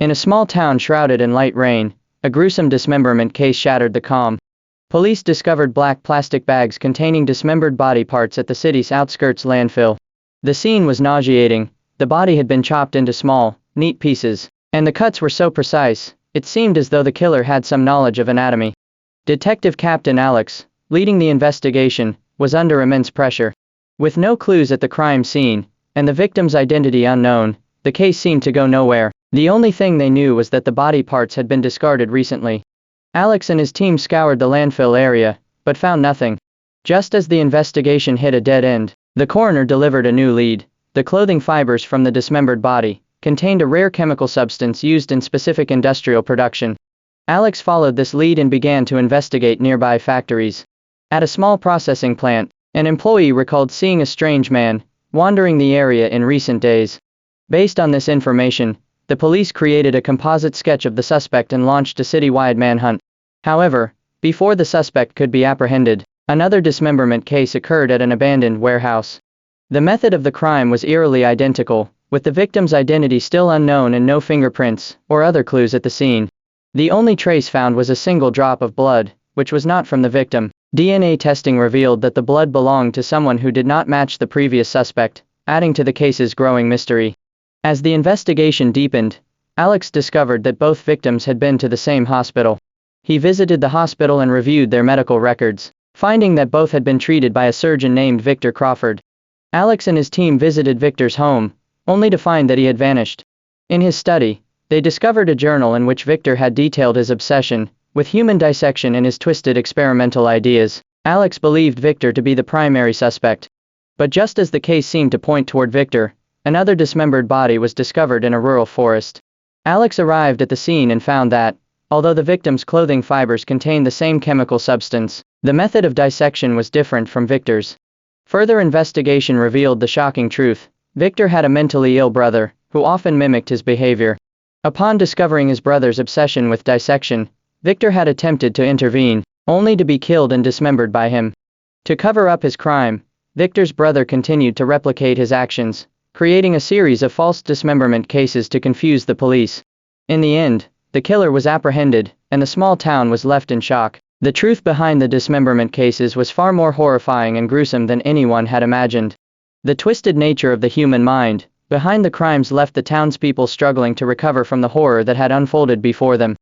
In a small town shrouded in light rain, a gruesome dismemberment case shattered the calm. Police discovered black plastic bags containing dismembered body parts at the city's outskirts landfill. The scene was nauseating. The body had been chopped into small, neat pieces, and the cuts were so precise, it seemed as though the killer had some knowledge of anatomy. Detective Captain Alex, leading the investigation, was under immense pressure. With no clues at the crime scene, and the victim's identity unknown, the case seemed to go nowhere. The only thing they knew was that the body parts had been discarded recently. Alex and his team scoured the landfill area, but found nothing. Just as the investigation hit a dead end, the coroner delivered a new lead. The clothing fibers from the dismembered body contained a rare chemical substance used in specific industrial production. Alex followed this lead and began to investigate nearby factories. At a small processing plant, an employee recalled seeing a strange man wandering the area in recent days. Based on this information, the police created a composite sketch of the suspect and launched a citywide manhunt. However, before the suspect could be apprehended, another dismemberment case occurred at an abandoned warehouse. The method of the crime was eerily identical, with the victim's identity still unknown and no fingerprints or other clues at the scene. The only trace found was a single drop of blood, which was not from the victim. DNA testing revealed that the blood belonged to someone who did not match the previous suspect, adding to the case's growing mystery. As the investigation deepened, Alex discovered that both victims had been to the same hospital. He visited the hospital and reviewed their medical records, finding that both had been treated by a surgeon named Victor Crawford. Alex and his team visited Victor's home, only to find that he had vanished. In his study, they discovered a journal in which Victor had detailed his obsession with human dissection and his twisted experimental ideas. Alex believed Victor to be the primary suspect. But just as the case seemed to point toward Victor, another dismembered body was discovered in a rural forest. Alex arrived at the scene and found that, although the victim's clothing fibers contained the same chemical substance, the method of dissection was different from Victor's. Further investigation revealed the shocking truth. Victor had a mentally ill brother, who often mimicked his behavior. Upon discovering his brother's obsession with dissection, Victor had attempted to intervene, only to be killed and dismembered by him. To cover up his crime, Victor's brother continued to replicate his actions, creating a series of false dismemberment cases to confuse the police. In the end, the killer was apprehended, and the small town was left in shock. The truth behind the dismemberment cases was far more horrifying and gruesome than anyone had imagined. The twisted nature of the human mind behind the crimes left the townspeople struggling to recover from the horror that had unfolded before them.